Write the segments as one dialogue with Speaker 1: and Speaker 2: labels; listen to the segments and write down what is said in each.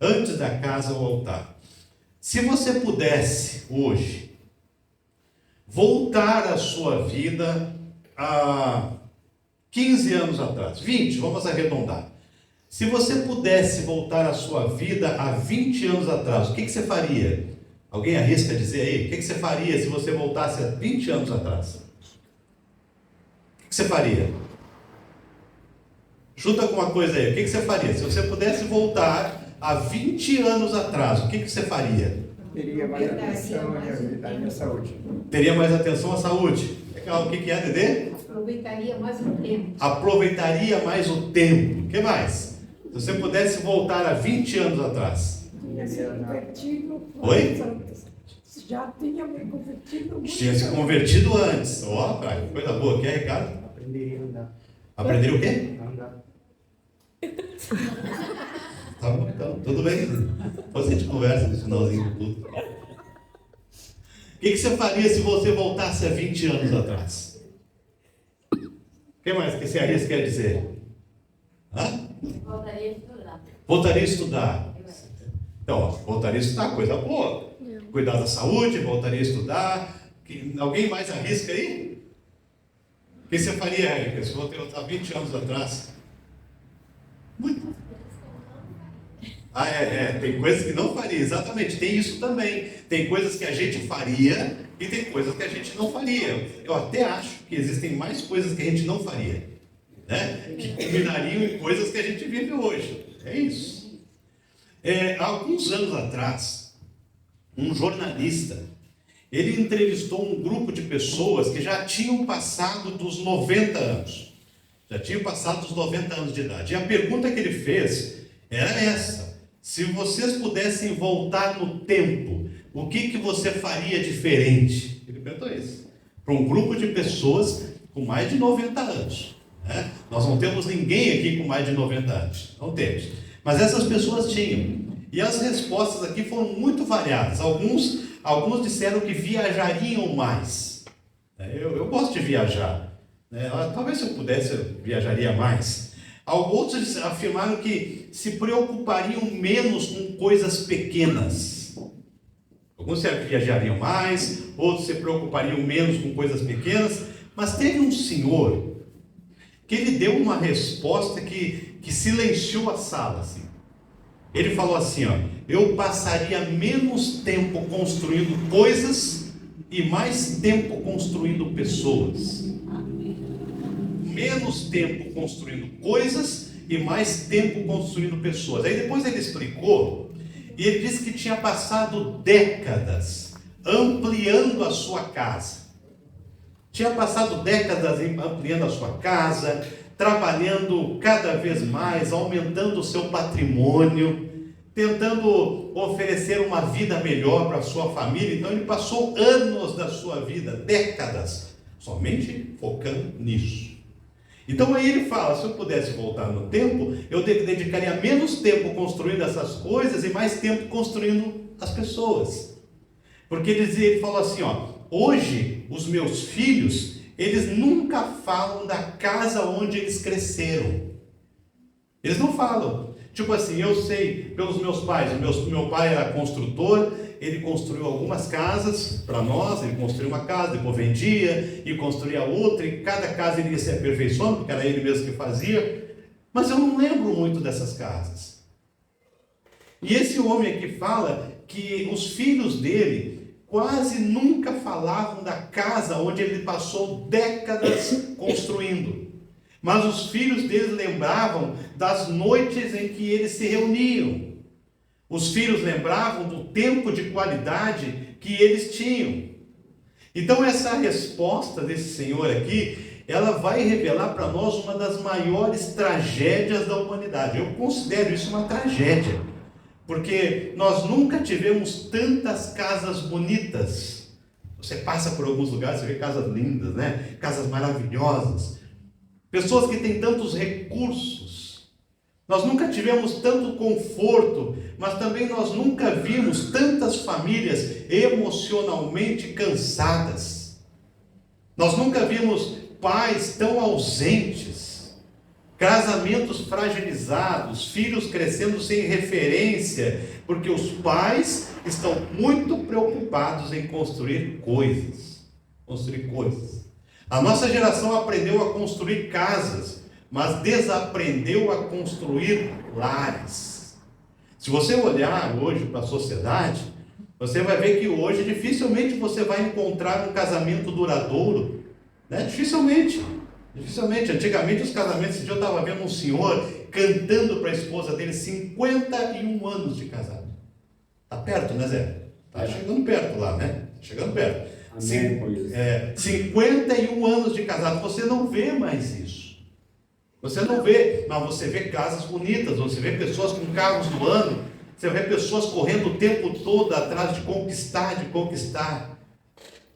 Speaker 1: Antes da casa, o altar. Se você pudesse, hoje, voltar a sua vida a 15 anos atrás, 20, vamos arredondar. Se você pudesse voltar a sua vida a 20 anos atrás, o que você faria? Alguém arrisca dizer aí? O que você faria se você voltasse a 20 anos atrás? O que você faria? Chuta alguma coisa aí. O que você faria? Se você pudesse voltar a 20 anos atrás, o que você faria?
Speaker 2: Teria mais atenção à saúde.
Speaker 1: Teria mais atenção à saúde. Legal. O que é, Dedê?
Speaker 3: Aproveitaria mais o tempo.
Speaker 1: Aproveitaria mais o tempo. O que mais? Se você pudesse voltar a 20 anos atrás.
Speaker 3: Tinha se convertido.
Speaker 1: Oi?
Speaker 3: Já tinha me convertido.
Speaker 1: Tinha se convertido antes. Ó, coisa boa. Quer, Ricardo?
Speaker 2: Aprenderia a andar.
Speaker 1: Aprender o quê?
Speaker 2: A andar.
Speaker 1: Tá bom, então, tudo bem. Depois a gente conversa no finalzinho do culto. O que você faria se você voltasse a 20 anos atrás? O que mais que esse arrisco quer dizer? Hã?
Speaker 4: Voltaria a estudar.
Speaker 1: Voltaria a estudar. Então, ó, voltaria a estudar, coisa boa. Cuidar da saúde, voltaria a estudar. Alguém mais arrisca aí? O que você faria, Érica, se você voltar 20 anos atrás? Muito. Tem coisas que não faria, exatamente, tem isso também. Tem coisas que a gente faria e tem coisas que a gente não faria. Eu até acho que existem mais coisas que a gente não faria, né? Que combinariam em coisas que a gente vive hoje. É isso. Há alguns anos atrás, um jornalista, ele entrevistou um grupo de pessoas que já tinham passado dos 90 anos. Já tinham passado dos 90 anos de idade. E a pergunta que ele fez era essa: se vocês pudessem voltar no tempo, o que você faria diferente? Ele perguntou isso para um grupo de pessoas com mais de 90 anos, né? Nós não temos ninguém aqui com mais de 90 anos, não temos, mas essas pessoas tinham, e as respostas aqui foram muito variadas. Alguns disseram que viajariam mais. Eu gosto de viajar, né? Talvez se eu pudesse eu viajaria mais. Outros afirmaram que se preocupariam menos com coisas pequenas. Alguns viajariam mais, outros se preocupariam menos com coisas pequenas. Mas teve um senhor que ele deu uma resposta que silenciou a sala. Assim. Ele falou assim, ó: eu passaria menos tempo construindo coisas e mais tempo construindo pessoas. Menos tempo construindo coisas e mais tempo construindo pessoas. Aí depois ele explicou, e ele disse que tinha passado décadas ampliando a sua casa. Tinha passado décadas ampliando a sua casa, trabalhando cada vez mais, aumentando o seu patrimônio, tentando oferecer uma vida melhor para a sua família. Então ele passou anos da sua vida, décadas, somente focando nisso. Então aí ele fala: se eu pudesse voltar no tempo, eu dedicaria menos tempo construindo essas coisas e mais tempo construindo as pessoas. Porque ele falou assim, ó: hoje os meus filhos, eles nunca falam da casa onde eles cresceram. Eles não falam. Tipo assim, eu sei pelos meus pais, meu pai era construtor, ele construiu algumas casas para nós, ele construiu uma casa, depois vendia e construía outra, e cada casa ele ia se aperfeiçoando, porque era ele mesmo que fazia, mas eu não lembro muito dessas casas. E esse homem aqui fala que os filhos dele quase nunca falavam da casa onde ele passou décadas construindo, mas os filhos deles lembravam das noites em que eles se reuniam. Os filhos lembravam do tempo de qualidade que eles tinham. Então essa resposta desse senhor aqui, ela vai revelar para nós uma das maiores tragédias da humanidade. Eu considero isso uma tragédia, porque nós nunca tivemos tantas casas bonitas. Você passa por alguns lugares, você vê casas lindas, né? Casas maravilhosas. Pessoas que têm tantos recursos. Nós nunca tivemos tanto conforto, mas também nós nunca vimos tantas famílias emocionalmente cansadas. Nós nunca vimos pais tão ausentes. casamentos fragilizados, filhos crescendo sem referência, porque os pais estão muito preocupados em construir coisas. Construir coisas. A nossa geração aprendeu a construir casas, mas desaprendeu a construir lares. Se você olhar hoje para a sociedade, você vai ver que hoje dificilmente você vai encontrar um casamento duradouro, né? Dificilmente. Antigamente os casamentos, esse dia eu estava vendo um senhor cantando para a esposa dele 51 anos de casado. Está perto, né, Zé? Está chegando perto lá, né? Chegando perto.
Speaker 2: Amém.
Speaker 1: 51 anos de casado. Você não vê mais isso. Você não vê, mas você vê casas bonitas, você vê pessoas com carros do ano, você vê pessoas correndo o tempo todo atrás de conquistar.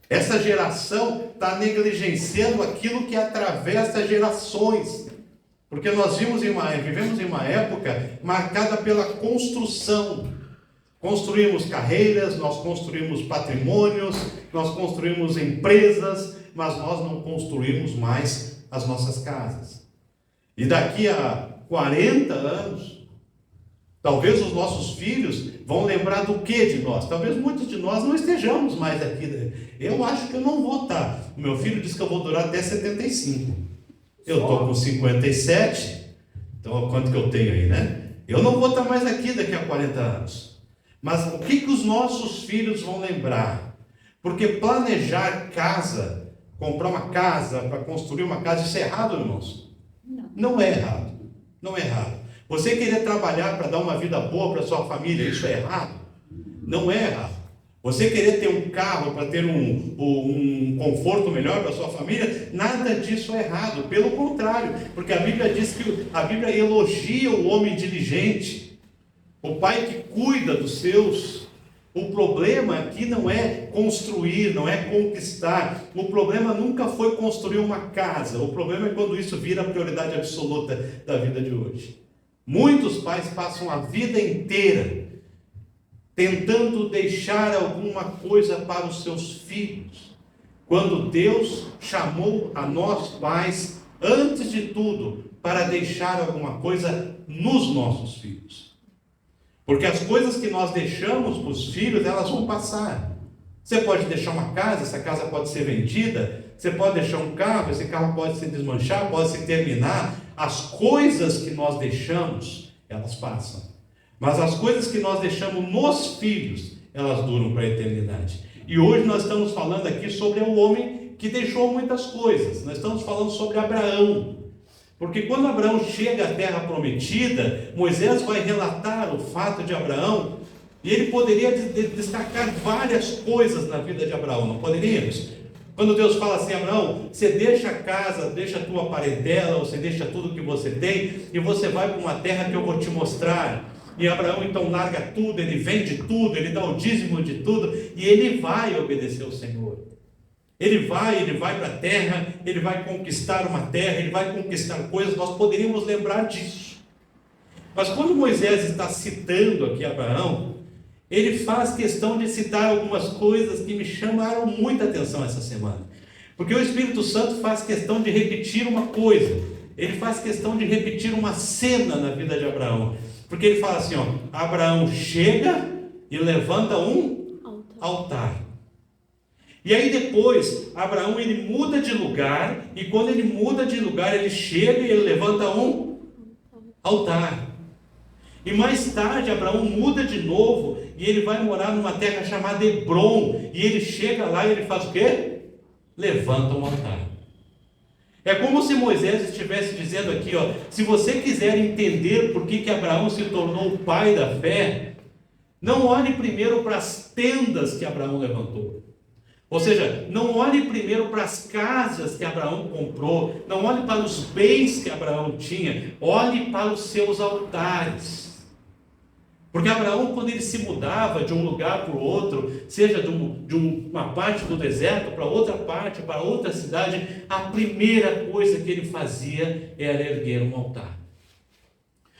Speaker 1: Essa geração está negligenciando aquilo que atravessa gerações. Porque nós vivemos em uma época marcada pela construção. Construímos carreiras, nós construímos patrimônios, nós construímos empresas, mas nós não construímos mais as nossas casas. E daqui a 40 anos, talvez os nossos filhos vão lembrar do que de nós? Talvez muitos de nós não estejamos mais aqui. Eu acho que eu não vou estar. O meu filho disse que eu vou durar até 75. Eu estou com 57. Então, quanto que eu tenho aí, né? Eu não vou estar mais aqui daqui a 40 anos. Mas o que os nossos filhos vão lembrar? Porque planejar casa, comprar uma casa, para construir uma casa, isso é errado, irmãos? Não é errado. Não é errado. Você querer trabalhar para dar uma vida boa para sua família, isso é errado? Não é errado. Você querer ter um carro para ter um conforto melhor para sua família, nada disso é errado. Pelo contrário, porque a Bíblia diz que a Bíblia elogia o homem diligente, o pai que cuida dos seus. O problema aqui não é construir, não é conquistar. O problema nunca foi construir uma casa. O problema é quando isso vira a prioridade absoluta da vida de hoje. Muitos pais passam a vida inteira tentando deixar alguma coisa para os seus filhos, quando Deus chamou a nós pais, antes de tudo, para deixar alguma coisa nos nossos filhos. Porque as coisas que nós deixamos para os filhos, elas vão passar. Você pode deixar uma casa, essa casa pode ser vendida. Você pode deixar um carro, esse carro pode se desmanchar, pode se terminar. As coisas que nós deixamos, elas passam. Mas as coisas que nós deixamos nos filhos, elas duram para a eternidade. E hoje nós estamos falando aqui sobre o homem que deixou muitas coisas. Nós estamos falando sobre Abraão. Porque quando Abraão chega à terra prometida, Moisés vai relatar o fato de Abraão, e ele poderia destacar várias coisas na vida de Abraão, não poderíamos? Quando Deus fala assim: Abraão, você deixa a casa, deixa a tua parentela, você deixa tudo que você tem, e você vai para uma terra que eu vou te mostrar. E Abraão então larga tudo, ele vende tudo, ele dá o dízimo de tudo, e ele vai obedecer ao Senhor. Ele vai para a terra, ele vai conquistar uma terra, ele vai conquistar coisas. Nós poderíamos lembrar disso. Mas quando Moisés está citando aqui Abraão, ele faz questão de citar algumas coisas que me chamaram muita atenção essa semana. Porque o Espírito Santo faz questão de repetir uma coisa. Ele faz questão de repetir uma cena na vida de Abraão. Porque ele fala assim, Abraão chega e levanta um altar. E aí depois, Abraão ele muda de lugar, e quando ele muda de lugar, ele chega e ele levanta um altar. E mais tarde, Abraão muda de novo, e ele vai morar numa terra chamada Hebrom, e ele chega lá e ele faz o quê? Levanta um altar. É como se Moisés estivesse dizendo aqui, se você quiser entender por que Abraão se tornou o pai da fé, não olhe primeiro para as tendas que Abraão levantou. Ou seja, não olhe primeiro para as casas que Abraão comprou, não olhe para os bens que Abraão tinha, olhe para os seus altares. Porque Abraão, quando ele se mudava de um lugar para o outro, seja de uma parte do deserto para outra parte, para outra cidade, a primeira coisa que ele fazia era erguer um altar.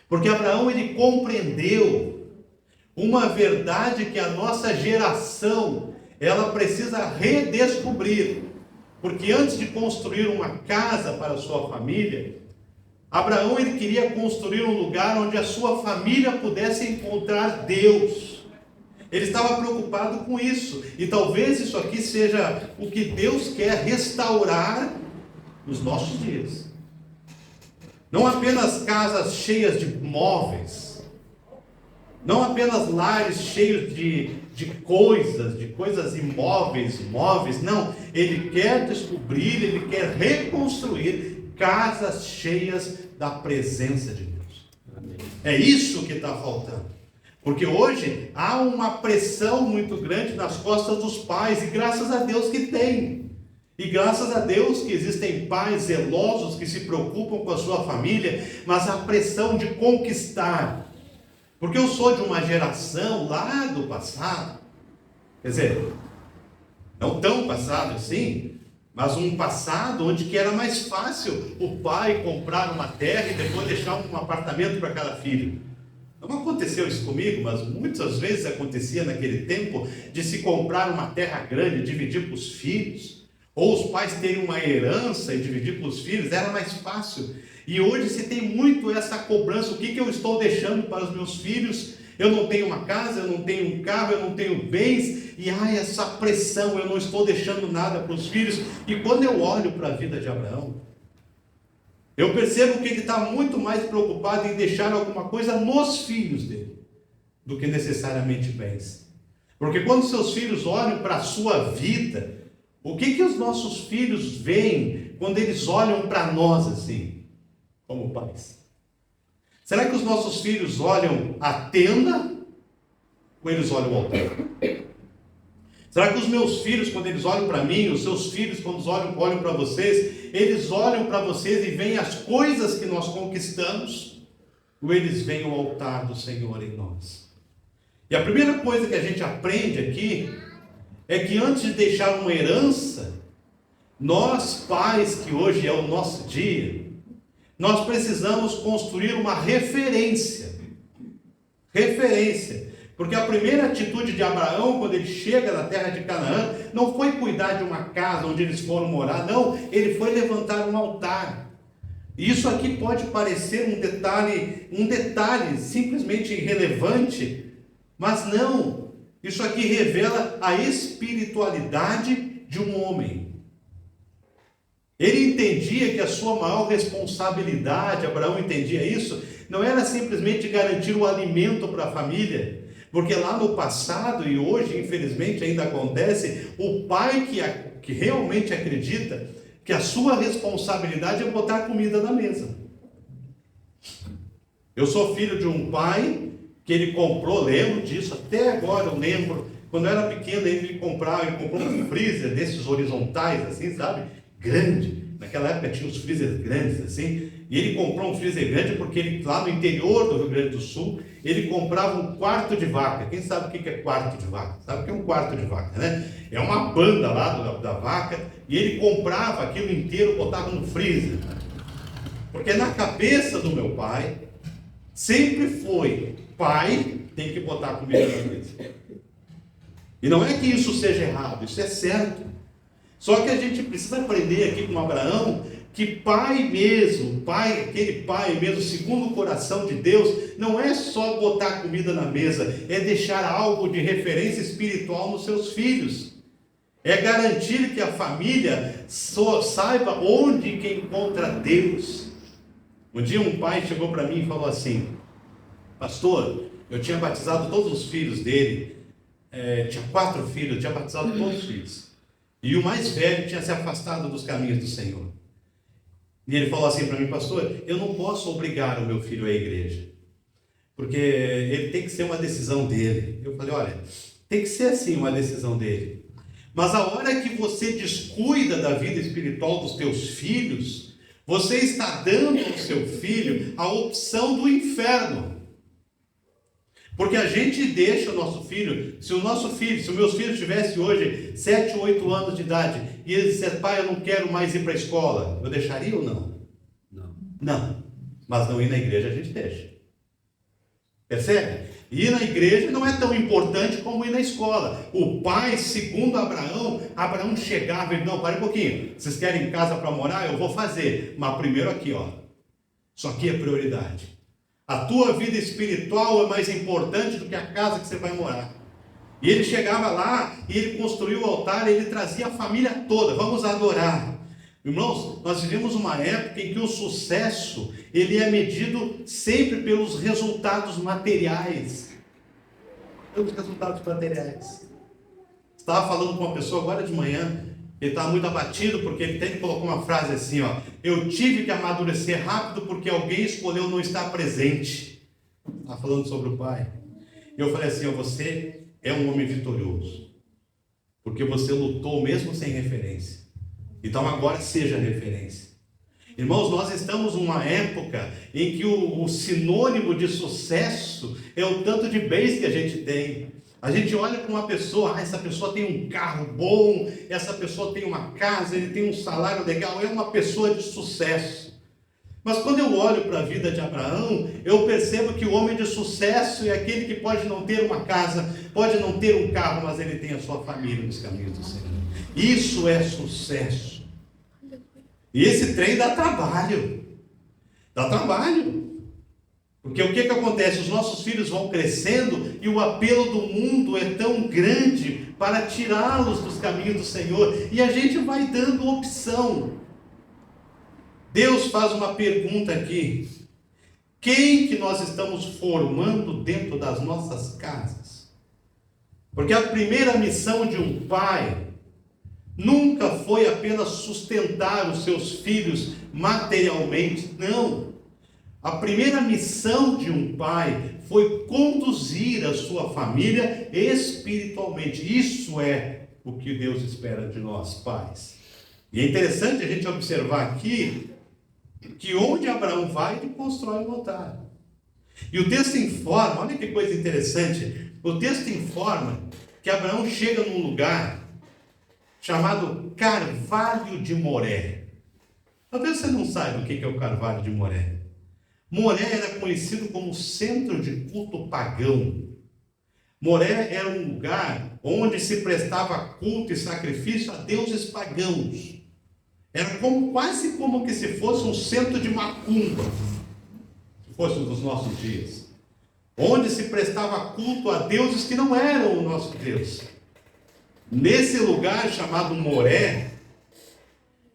Speaker 1: Porque Abraão ele compreendeu uma verdade que a nossa geração ela precisa redescobrir. Porque antes de construir uma casa para a sua família, Abraão, ele queria construir um lugar onde a sua família pudesse encontrar Deus. Ele estava preocupado com isso. E talvez isso aqui seja o que Deus quer restaurar nos nossos dias. Não apenas casas cheias de móveis, não apenas lares cheios de coisas imóveis, móveis. Não, Ele quer descobrir, Ele quer reconstruir casas cheias da presença de Deus. Amém. É isso que está faltando. Porque hoje há uma pressão muito grande nas costas dos pais, e graças a Deus que tem. E graças a Deus que existem pais zelosos que se preocupam com a sua família, mas a pressão de conquistar. Porque eu sou de uma geração lá do passado, quer dizer, não tão passado assim, mas um passado onde que era mais fácil o pai comprar uma terra e depois deixar um apartamento para cada filho. Não aconteceu isso comigo, mas muitas vezes acontecia naquele tempo de se comprar uma terra grande e dividir para os filhos, ou os pais terem uma herança e dividir para os filhos, era mais fácil. E hoje se tem muito essa cobrança: o que eu estou deixando para os meus filhos? Eu não tenho uma casa, eu não tenho um carro, eu não tenho bens, e essa pressão, eu não estou deixando nada para os filhos. E quando eu olho para a vida de Abraão, eu percebo que ele está muito mais preocupado em deixar alguma coisa nos filhos dele, do que necessariamente bens. Porque quando seus filhos olham para a sua vida, o que os nossos filhos veem quando eles olham para nós assim, como pais? Será que os nossos filhos olham a tenda, ou eles olham o altar? Será que os meus filhos, quando eles olham para mim, os seus filhos, quando olham para vocês, eles olham para vocês e veem as coisas que nós conquistamos, ou eles veem o altar do Senhor em nós? E a primeira coisa que a gente aprende aqui é que antes de deixar uma herança, nós pais, que hoje é o nosso dia, nós precisamos construir uma referência. Porque a primeira atitude de Abraão, quando ele chega na terra de Canaã, não foi cuidar de uma casa onde eles foram morar, não, ele foi levantar um altar. E isso aqui pode parecer um detalhe simplesmente irrelevante, mas não, isso aqui revela a espiritualidade de um homem. Ele entendia que a sua maior responsabilidade, Abraão entendia isso, não era simplesmente garantir o alimento para a família, porque lá no passado, e hoje infelizmente ainda acontece, o pai que realmente acredita que a sua responsabilidade é botar comida na mesa. Eu sou filho de um pai que ele comprou, lembro disso, até agora eu lembro, quando eu era pequeno ele comprou um freezer desses horizontais, assim, sabe, grande. Naquela época tinha os freezers grandes assim, e ele comprou um freezer grande porque ele, lá no interior do Rio Grande do Sul, ele comprava um quarto de vaca. Quem sabe o que é quarto de vaca? Sabe o que é um quarto de vaca, né? É uma banda lá da vaca, e ele comprava aquilo inteiro, botava no freezer. Porque na cabeça do meu pai, sempre foi: pai tem que botar comida na mesa. E não é que isso seja errado, isso é certo. Só que a gente precisa aprender aqui com Abraão que aquele pai mesmo, segundo o coração de Deus, não é só botar comida na mesa, é deixar algo de referência espiritual nos seus filhos. É garantir que a família só saiba onde que encontra Deus. Um dia um pai chegou para mim e falou assim: pastor, eu tinha batizado todos os filhos dele, tinha 4 filhos, eu tinha batizado todos os filhos. E o mais velho tinha se afastado dos caminhos do Senhor. E ele falou assim para mim: pastor, eu não posso obrigar o meu filho à igreja, porque ele tem que ser uma decisão dele. Eu falei: olha, tem que ser assim uma decisão dele. Mas a hora que você descuida da vida espiritual dos teus filhos, você está dando ao seu filho a opção do inferno. Porque a gente deixa o nosso filho, se os meus filhos tivessem hoje 7, 8 anos de idade, e eles dissessem: pai, eu não quero mais ir para a escola, eu deixaria ou não? Não. Mas não ir na igreja a gente deixa. Percebe? Ir na igreja não é tão importante como ir na escola. O pai, segundo Abraão chegava e: não, para um pouquinho, vocês querem casa para morar? Eu vou fazer, mas primeiro aqui, ó, Isso aqui é prioridade. A tua vida espiritual é mais importante do que a casa que você vai morar. E ele chegava lá e ele construiu o altar, e ele trazia a família toda, vamos adorar. Irmãos, nós vivemos uma época em que o sucesso, ele é medido sempre pelos resultados materiais. Pelos resultados materiais. Estava falando com uma pessoa agora de manhã, ele estava muito abatido porque ele até colocou uma frase assim, ó: eu tive que amadurecer rápido porque alguém escolheu não estar presente. Estava falando sobre o pai. Eu falei assim, ó, você é um homem vitorioso, porque você lutou mesmo sem referência. Então agora seja referência. Irmãos, nós estamos numa época em que o sinônimo de sucesso é o tanto de bens que a gente tem. A gente olha para uma pessoa, essa pessoa tem um carro bom, essa pessoa tem uma casa, ele tem um salário legal, é uma pessoa de sucesso. Mas quando eu olho para a vida de Abraão, eu percebo que o homem de sucesso é aquele que pode não ter uma casa, pode não ter um carro, mas ele tem a sua família nos caminhos do Senhor. Isso é sucesso. E esse trem dá trabalho. Dá trabalho. Porque o que acontece? Os nossos filhos vão crescendo e o apelo do mundo é tão grande para tirá-los dos caminhos do Senhor. E a gente vai dando opção. Deus faz uma pergunta aqui. Quem que nós estamos formando dentro das nossas casas? Porque a primeira missão de um pai nunca foi apenas sustentar os seus filhos materialmente, não. A primeira missão de um pai foi conduzir a sua família espiritualmente. Isso é o que Deus espera de nós, pais. E é interessante a gente observar aqui que onde Abraão vai, ele constrói um altar. E o texto informa, olha que coisa interessante, o texto informa que Abraão chega num lugar chamado Carvalho de Moré. Talvez você não saiba o que é o Carvalho de Moré. Moré era conhecido como centro de culto pagão. Moré era um lugar onde se prestava culto e sacrifício a deuses pagãos. Era quase como que se fosse um centro de macumba, se fosse um dos nossos dias. Onde se prestava culto a deuses que não eram o nosso Deus. Nesse lugar chamado Moré,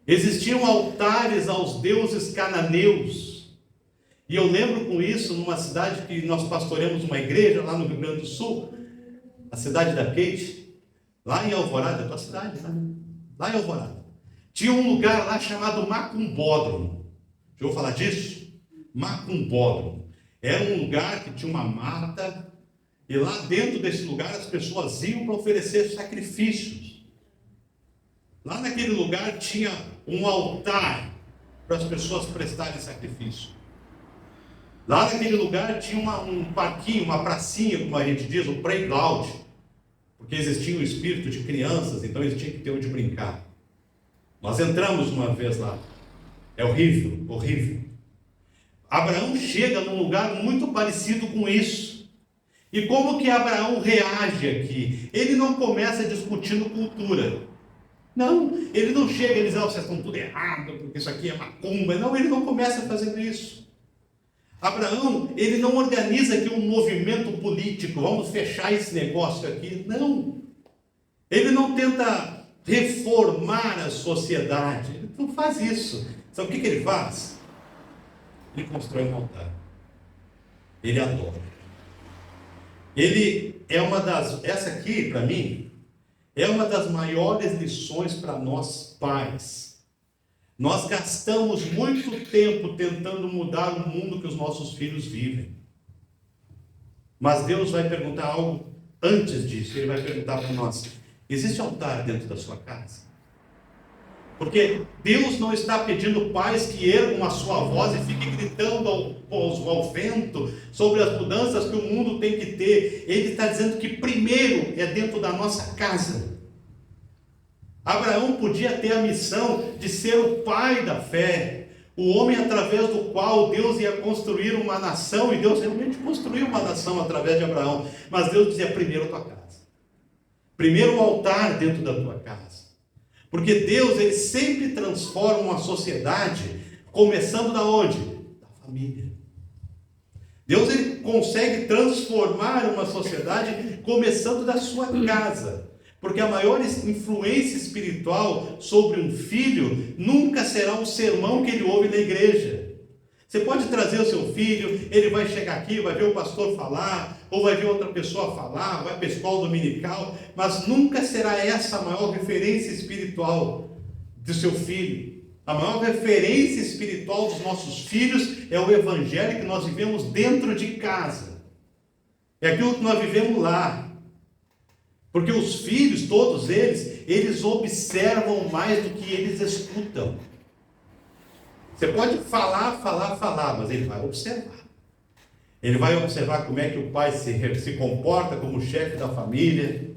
Speaker 1: existiam altares aos deuses cananeus. E eu lembro com isso numa cidade que nós pastoreamos uma igreja lá no Rio Grande do Sul, a cidade da Kate, lá em Alvorada, a tua cidade, né? Lá em Alvorada. Tinha um lugar lá chamado Macumbódromo. Já ouviu falar disso? Macumbódromo. Era um lugar que tinha uma mata, e lá dentro desse lugar as pessoas iam para oferecer sacrifícios. Lá naquele lugar tinha um altar para as pessoas prestarem sacrifício. Lá naquele lugar tinha um parquinho, uma pracinha, como a gente diz, um playground, porque existia um espírito de crianças, então eles tinham que ter onde brincar. Nós entramos uma vez lá. É horrível, horrível. Abraão chega num lugar muito parecido com isso. E como que Abraão reage aqui? Ele não começa discutindo cultura. Não, ele não chega e diz, vocês estão tudo errado, porque isso aqui é macumba. Não, ele não começa fazendo isso. Abraão, ele não organiza aqui um movimento político, vamos fechar esse negócio aqui. Não. Ele não tenta reformar a sociedade. Ele não faz isso. Sabe o que ele faz? Ele constrói um altar. Ele adora. Ele é essa aqui, para mim, é uma das maiores lições para nós pais. Nós gastamos muito tempo tentando mudar o mundo que os nossos filhos vivem. Mas Deus vai perguntar algo antes disso. Ele vai perguntar para nós, existe altar dentro da sua casa? Porque Deus não está pedindo pais que ergam a sua voz e fiquem gritando ao vento sobre as mudanças que o mundo tem que ter. Ele está dizendo que primeiro é dentro da nossa casa. Abraão podia ter a missão de ser o pai da fé, o homem através do qual Deus ia construir uma nação, e Deus realmente construiu uma nação através de Abraão, mas Deus dizia, primeiro a tua casa, primeiro o altar dentro da tua casa, porque Deus, ele sempre transforma uma sociedade, começando da onde? Da família. Deus ele consegue transformar uma sociedade começando da sua casa. Porque a maior influência espiritual sobre um filho nunca será um sermão que ele ouve na igreja. Você pode trazer o seu filho, ele vai chegar aqui, vai ver o pastor falar, ou vai ver outra pessoa falar, vai para a escola dominical, mas nunca será essa a maior referência espiritual do seu filho. A maior referência espiritual dos nossos filhos é o evangelho que nós vivemos dentro de casa. É aquilo que nós vivemos lá. Porque os filhos, todos eles observam mais do que eles escutam. Você pode falar, mas ele vai observar. Ele vai observar como é que o pai se comporta como chefe da família.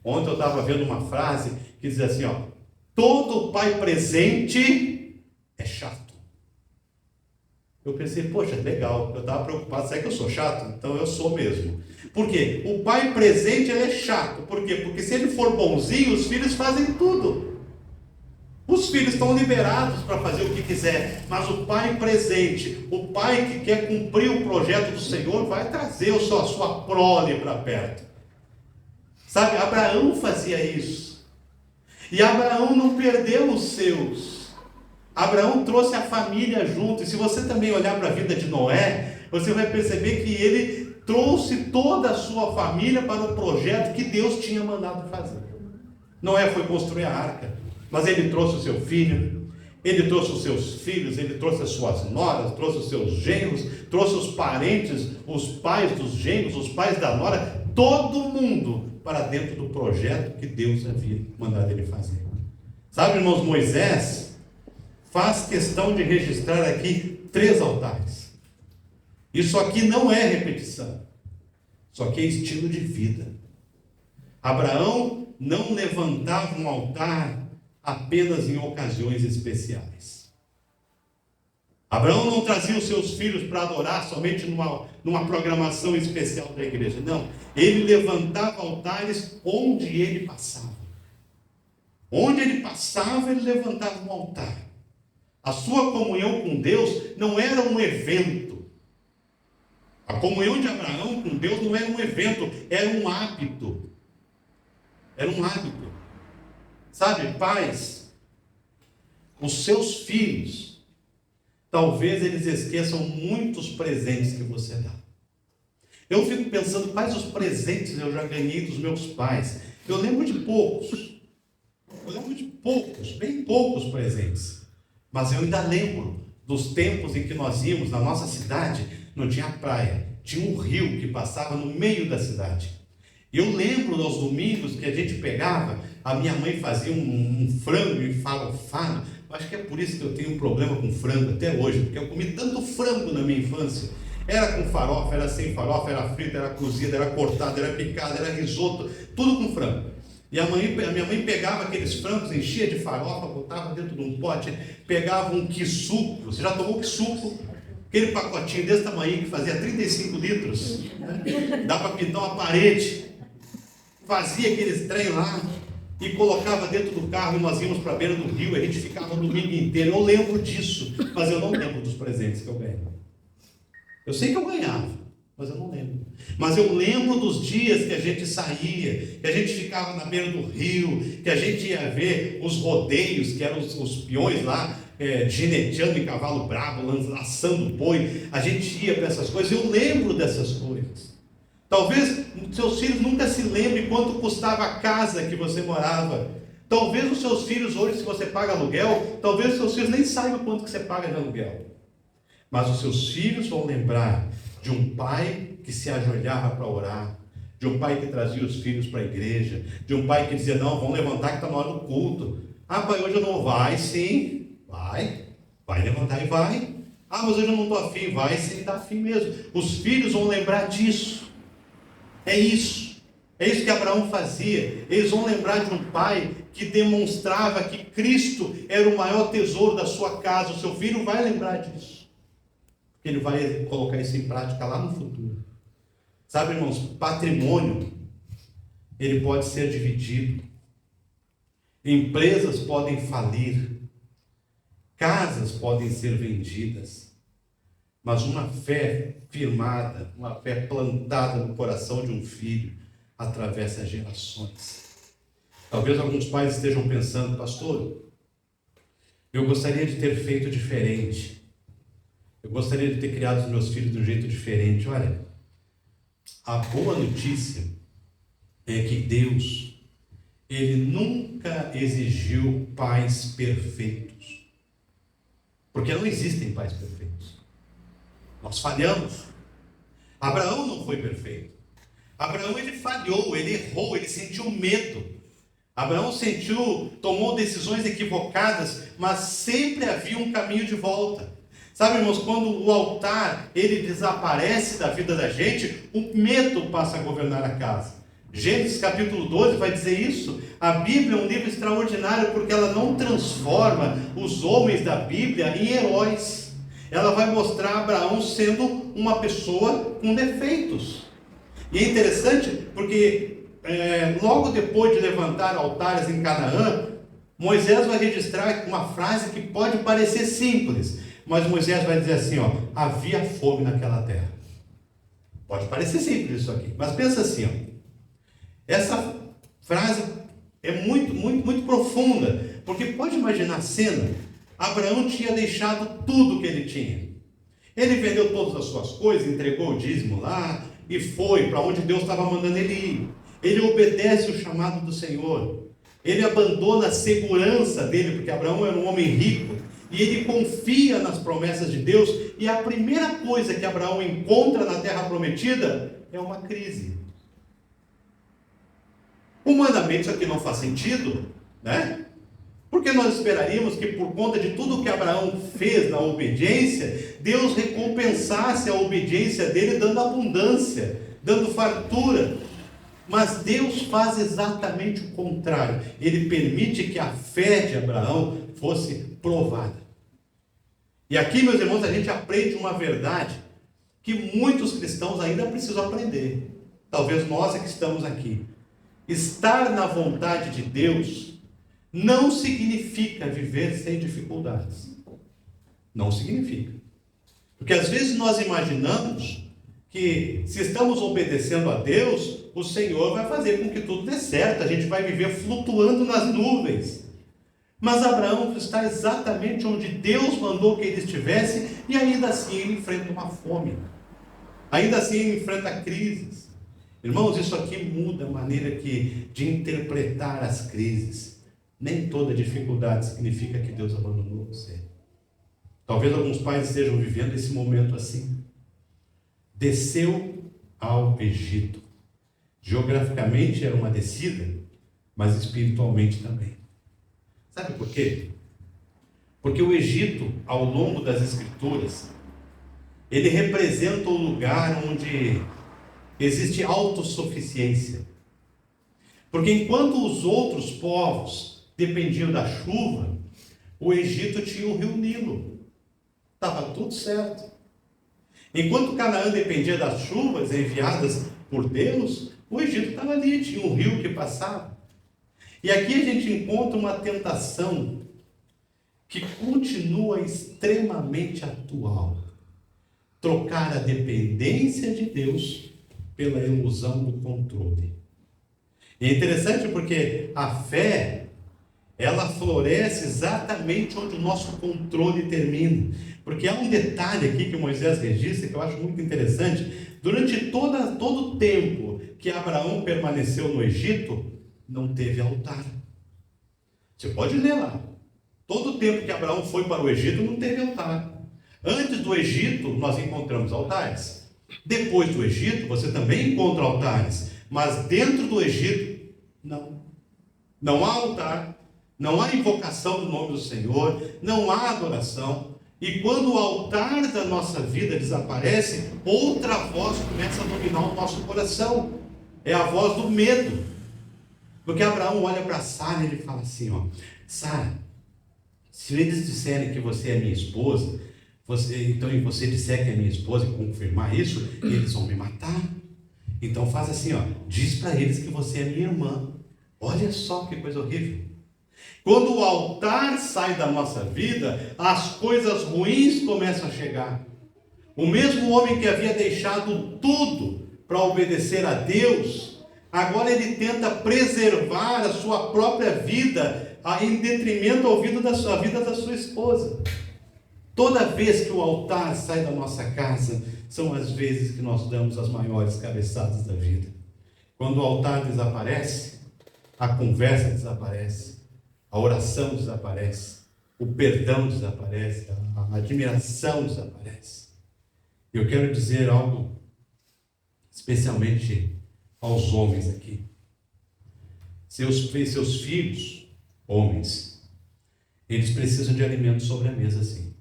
Speaker 1: Ontem eu estava vendo uma frase que diz assim, ó: todo pai presente é chato. Eu pensei, poxa, legal, eu estava preocupado, será que eu sou chato? Então eu sou mesmo. Por quê? O pai presente ele é chato. Por quê? Porque se ele for bonzinho, os filhos fazem tudo. Os filhos estão liberados para fazer o que quiser, mas o pai presente, o pai que quer cumprir o projeto do Senhor, vai trazer a sua prole para perto. Sabe, Abraão fazia isso. E Abraão não perdeu os seus. Abraão trouxe a família junto. E se você também olhar para a vida de Noé, você vai perceber que ele trouxe toda a sua família para o projeto que Deus tinha mandado fazer. Noé foi construir a arca, mas ele trouxe o seu filho, ele trouxe os seus filhos, ele trouxe as suas noras, trouxe os seus genros, trouxe os parentes, os pais dos genros, os pais da nora, todo mundo para dentro do projeto que Deus havia mandado ele fazer. Sabe, irmãos, Moisés faz questão de registrar aqui 3 altares. Isso aqui não é repetição, isso aqui é estilo de vida. Abraão não levantava um altar apenas em ocasiões especiais. Abraão não trazia os seus filhos para adorar somente numa programação especial da igreja. Não, ele levantava altares onde ele passava. Onde ele passava, ele levantava um altar. A sua comunhão com Deus não era um evento. A comunhão de Abraão com Deus não era um evento, era um hábito. Era um hábito. Sabe, pais, os seus filhos, talvez eles esqueçam muitos presentes que você dá. Eu fico pensando quais os presentes eu já ganhei dos meus pais. Eu lembro de poucos. Bem poucos presentes. Mas eu ainda lembro dos tempos em que nós íamos na nossa cidade, não tinha praia, tinha um rio que passava no meio da cidade. Eu lembro aos domingos que a gente pegava, a minha mãe fazia um frango enfalofado. Acho que é por isso que eu tenho um problema com frango até hoje, porque eu comi tanto frango na minha infância. Era com farofa, era sem farofa, era frita, era cozida, era cortada, era picada, era risoto, tudo com frango. E a minha mãe pegava aqueles frangos, enchia de farofa, botava dentro de um pote, pegava um quisuco. Você já tomou quisuco? Aquele pacotinho desse tamanho que fazia 35 litros, né? Dá para pintar uma parede. Fazia aqueles trem lá e colocava dentro do carro e nós íamos para a beira do rio, a gente ficava o domingo inteiro. Eu lembro disso, mas eu não lembro dos presentes que eu ganhei. Eu sei que eu ganhava, mas eu não lembro. Mas eu lembro dos dias que a gente saía, que a gente ficava na beira do rio, que a gente ia ver os rodeios, que eram os peões lá, gineteando em cavalo bravo, laçando boi. A gente ia para essas coisas, eu lembro dessas coisas. Talvez seus filhos nunca se lembrem quanto custava a casa que você morava. Talvez os seus filhos hoje, se você paga aluguel, talvez os seus filhos nem saibam quanto que você paga de aluguel. Mas os seus filhos vão lembrar de um pai que se ajoelhava para orar, de um pai que trazia os filhos para a igreja, de um pai que dizia, não, vamos levantar que está na hora do culto. Ah, pai, hoje eu não vai, sim, vai levantar e vai. Ah, mas hoje eu não estou afim, vai sim, está afim mesmo. Os filhos vão lembrar disso. É isso que Abraão fazia. Eles vão lembrar de um pai que demonstrava que Cristo era o maior tesouro da sua casa. O seu filho vai lembrar disso. Ele vai colocar isso em prática lá no futuro. Sabe, irmãos, patrimônio, ele pode ser dividido. Empresas podem falir. Casas podem ser vendidas. mas uma fé firmada, uma fé plantada no coração de um filho, atravessa gerações. Talvez alguns pais estejam pensando: pastor, eu gostaria de ter feito diferente. Eu gostaria de ter criado os meus filhos de um jeito diferente. Olha, a boa notícia é que Deus, Ele nunca exigiu pais perfeitos. Porque não existem pais perfeitos. Nós falhamos. Abraão não foi perfeito. Abraão, ele falhou, ele errou, ele sentiu medo. Abraão tomou decisões equivocadas, mas sempre havia um caminho de volta. Sabe, irmãos, quando o altar, ele desaparece da vida da gente, o medo passa a governar a casa. Gênesis capítulo 12 vai dizer isso. A Bíblia é um livro extraordinário porque ela não transforma os homens da Bíblia em heróis. Ela vai mostrar Abraão sendo uma pessoa com defeitos. E é interessante porque logo depois de levantar altares em Canaã, Moisés vai registrar uma frase que pode parecer simples, mas Moisés vai dizer assim, havia fome naquela terra. Pode parecer simples isso aqui, mas pensa assim, essa frase é muito, muito, muito profunda, porque pode imaginar a cena. Abraão tinha deixado tudo que ele tinha. Ele vendeu todas as suas coisas, entregou o dízimo lá e foi para onde Deus estava mandando ele ir. Ele obedece o chamado do Senhor. Ele abandona a segurança dele, porque Abraão era um homem rico, e ele confia nas promessas de Deus, e a primeira coisa que Abraão encontra na terra prometida é uma crise. Humanamente isso aqui não faz sentido, né? Porque nós esperaríamos que por conta de tudo que Abraão fez na obediência, Deus recompensasse a obediência dele dando abundância, dando fartura. Mas Deus faz exatamente o contrário. Ele permite que a fé de Abraão fosse provada. E aqui, meus irmãos, a gente aprende uma verdade que muitos cristãos ainda precisam aprender. Talvez nós que estamos aqui. Estar na vontade de Deus não significa viver sem dificuldades. Não significa. Porque às vezes nós imaginamos que se estamos obedecendo a Deus, o Senhor vai fazer com que tudo dê certo, a gente vai viver flutuando nas nuvens. Mas Abraão está exatamente onde Deus mandou que ele estivesse, e ainda assim ele enfrenta uma fome. Ainda assim ele enfrenta crises. Irmãos, isso aqui muda a maneira de interpretar as crises. Nem toda dificuldade significa que Deus abandonou você. Talvez alguns pais estejam vivendo esse momento assim. Desceu ao Egito. Geograficamente era uma descida, mas espiritualmente também. Sabe por quê? Porque o Egito, ao longo das Escrituras, ele representa o lugar onde existe autossuficiência. Porque enquanto os outros povos dependiam da chuva, o Egito tinha o rio Nilo. Estava tudo certo. Enquanto Canaã dependia das chuvas enviadas por Deus, o Egito estava ali, tinha um rio que passava. E aqui a gente encontra uma tentação que continua extremamente atual. Trocar a dependência de Deus pela ilusão do controle. E é interessante porque a fé, ela floresce exatamente onde o nosso controle termina. Porque há um detalhe aqui que Moisés registra que eu acho muito interessante. Durante todo o tempo que Abraão permaneceu no Egito, não teve altar. Você pode ler lá. Todo o tempo que Abraão foi para o Egito, não teve altar. Antes do Egito, nós encontramos altares. Depois do Egito, você também encontra altares. Mas dentro do Egito, não. Não há altar. Não há invocação do nome do Senhor. Não há adoração. E quando o altar da nossa vida desaparece, outra voz começa a dominar o nosso coração. É a voz do medo. Porque Abraão olha para Sara e ele fala assim, Sara, se eles disserem que você é minha esposa, e você disser que é minha esposa e confirmar isso, eles vão me matar. Então faz assim, diz para eles que você é minha irmã. Olha só que coisa horrível. Quando o altar sai da nossa vida, as coisas ruins começam a chegar. O mesmo homem que havia deixado tudo para obedecer a Deus, agora ele tenta preservar a sua própria vida em detrimento à vida da sua esposa. Toda vez que o altar sai da nossa casa, são as vezes que nós damos as maiores cabeçadas da vida. Quando o altar desaparece, a conversa desaparece, a oração desaparece, o perdão desaparece, a admiração desaparece. Eu quero dizer algo especialmente aos homens aqui. Seus filhos, homens, eles precisam de alimento sobre a mesa, sim.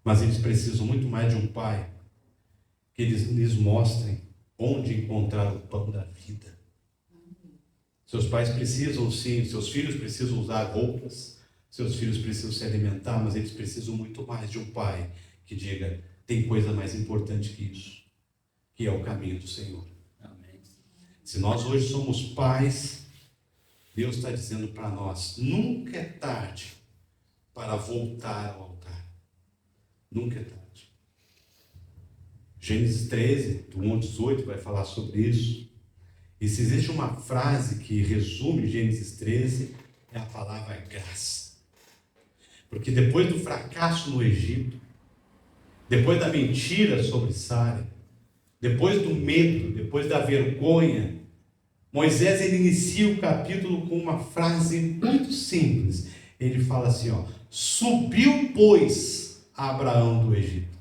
Speaker 1: Mas eles precisam muito mais de um pai que lhes mostrem onde encontrar o pão da vida. Seus pais precisam, sim, seus filhos precisam usar roupas, seus filhos precisam se alimentar, mas eles precisam muito mais de um pai que diga: tem coisa mais importante que isso, que é o caminho do Senhor. Amém. Se nós hoje somos pais, Deus está dizendo para nós: nunca é tarde para voltar ao altar. Nunca é tarde. Gênesis 13, do 1 ao 18, vai falar sobre isso. E se existe uma frase que resume Gênesis 13, é a palavra graça. Porque depois do fracasso no Egito, depois da mentira sobre Sara, depois do medo, depois da vergonha, Moisés ele inicia o capítulo com uma frase muito simples. Ele fala assim, subiu, pois, Abraão do Egito.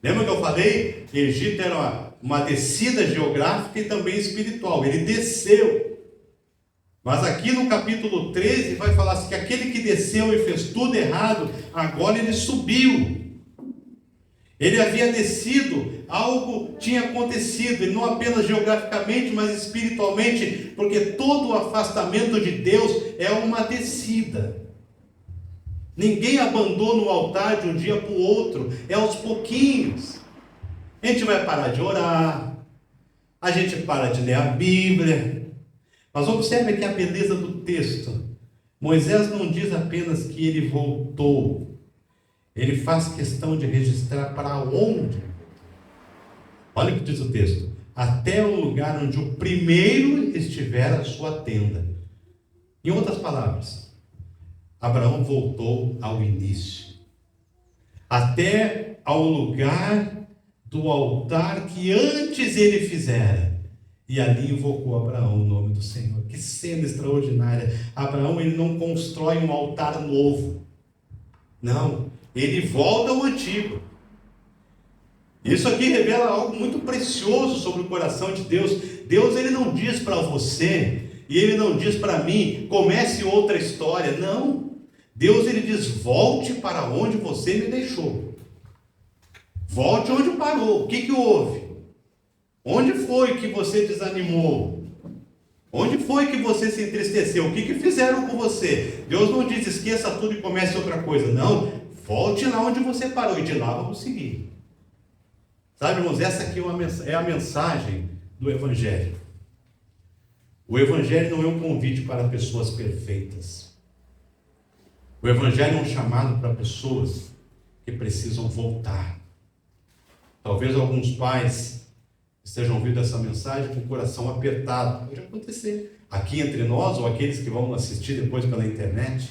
Speaker 1: Lembra que eu falei? Egito era uma descida geográfica e também espiritual. Ele desceu. Mas aqui no capítulo 13 vai falar assim, que aquele que desceu e fez tudo errado, agora ele subiu. Ele havia descido, algo tinha acontecido, e não apenas geograficamente, mas espiritualmente, porque todo o afastamento de Deus é uma descida. Ninguém abandona o altar de um dia para o outro, é aos pouquinhos. A gente vai parar de orar, a gente para de ler a Bíblia, mas observe aqui a beleza do texto. Moisés não diz apenas que ele voltou, ele faz questão de registrar para onde. Olha o que diz o texto: até o lugar onde o primeiro estiver a sua tenda. Em outras palavras, Abraão voltou ao início, até ao lugar do altar que antes ele fizera, e ali invocou Abraão o nome do Senhor. Que cena extraordinária! Abraão ele não constrói um altar novo, não, ele volta ao antigo. Isso aqui revela algo muito precioso sobre o coração de Deus. Deus ele não diz para você, e ele não diz para mim, comece outra história, não. Deus ele diz, volte para onde você me deixou. Volte onde parou. O que houve? Onde foi que você desanimou? Onde foi que você se entristeceu? O que fizeram com você? Deus não diz, esqueça tudo e comece outra coisa. Não, volte lá onde você parou e de lá vamos seguir. Sabe, irmãos, essa aqui é a mensagem do Evangelho. O Evangelho não é um convite para pessoas perfeitas. O Evangelho é um chamado para pessoas que precisam voltar. Talvez alguns pais estejam ouvindo essa mensagem com o coração apertado. Pode acontecer aqui entre nós, ou aqueles que vão assistir depois pela internet,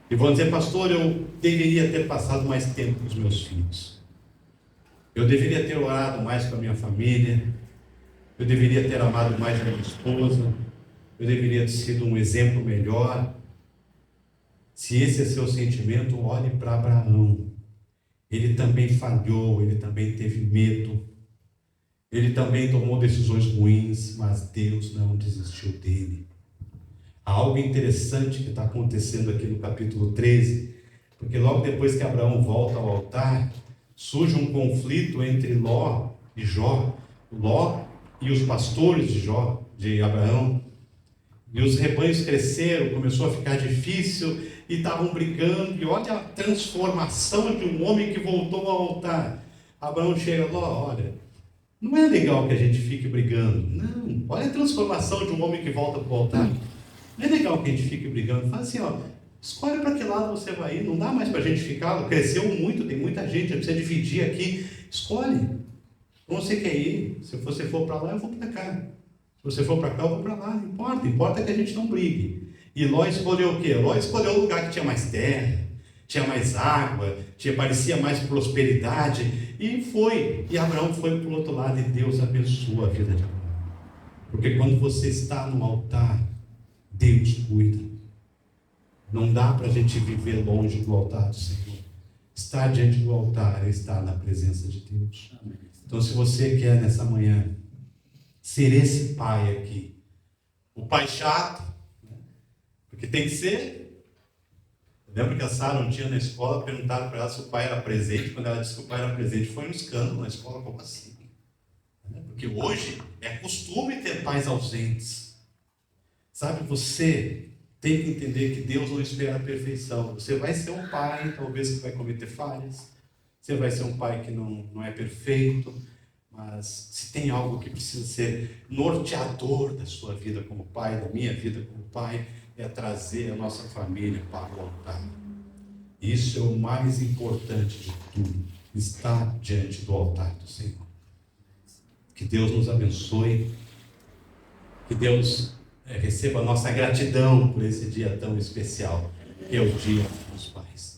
Speaker 1: e vão dizer, pastor, eu deveria ter passado mais tempo com os meus filhos. Eu deveria ter orado mais com a minha família. Eu deveria ter amado mais a minha esposa. Eu deveria ter sido um exemplo melhor. Se esse é seu sentimento, olhe para Abraão. Ele também falhou, ele também teve medo. Ele também tomou decisões ruins, mas Deus não desistiu dele. Há algo interessante que está acontecendo aqui no capítulo 13, porque logo depois que Abraão volta ao altar, surge um conflito entre Ló e Jó. Ló e os pastores de Abraão. E os rebanhos cresceram, começou a ficar difícil, e estavam brigando, e olha a transformação de um homem que voltou ao altar. Abraão chega, Ló, olha, não é legal que a gente fique brigando, não, olha a transformação de um homem que volta para o altar, não é legal que a gente fique brigando, fala assim, Escolhe para que lado você vai ir. Não dá mais para a gente ficar. Cresceu muito, tem muita gente, precisa dividir aqui. Escolhe. Onde você quer ir? Se você for para lá, eu vou para cá. Se você for para cá, eu vou para lá. Não importa. Importa que a gente não brigue. E Ló escolheu o quê? Ló escolheu o lugar que tinha mais terra, tinha mais água, parecia mais prosperidade. E foi. E Abraão foi para o outro lado. E Deus abençoa a vida de Abraão. Porque quando você está no altar, Deus cuida. Não dá para a gente viver longe do altar do Senhor. Estar diante do altar é estar na presença de Deus. Então, se você quer nessa manhã ser esse pai aqui, o pai chato, né? Porque tem que ser. Eu lembro que a Sara um dia na escola perguntaram para ela se o pai era presente. Quando ela disse que o pai era presente, foi um escândalo na escola. Como assim? Porque hoje é costume ter pais ausentes. Sabe, você tem que entender que Deus não espera a perfeição. Você vai ser um pai, talvez, que vai cometer falhas. Você vai ser um pai que não é perfeito. Mas se tem algo que precisa ser norteador da sua vida como pai, da minha vida como pai, é trazer a nossa família para o altar. Isso é o mais importante de tudo. Estar diante do altar do Senhor. Que Deus nos abençoe. Que Deus receba a nossa gratidão por esse dia tão especial, que é o Dia dos Pais.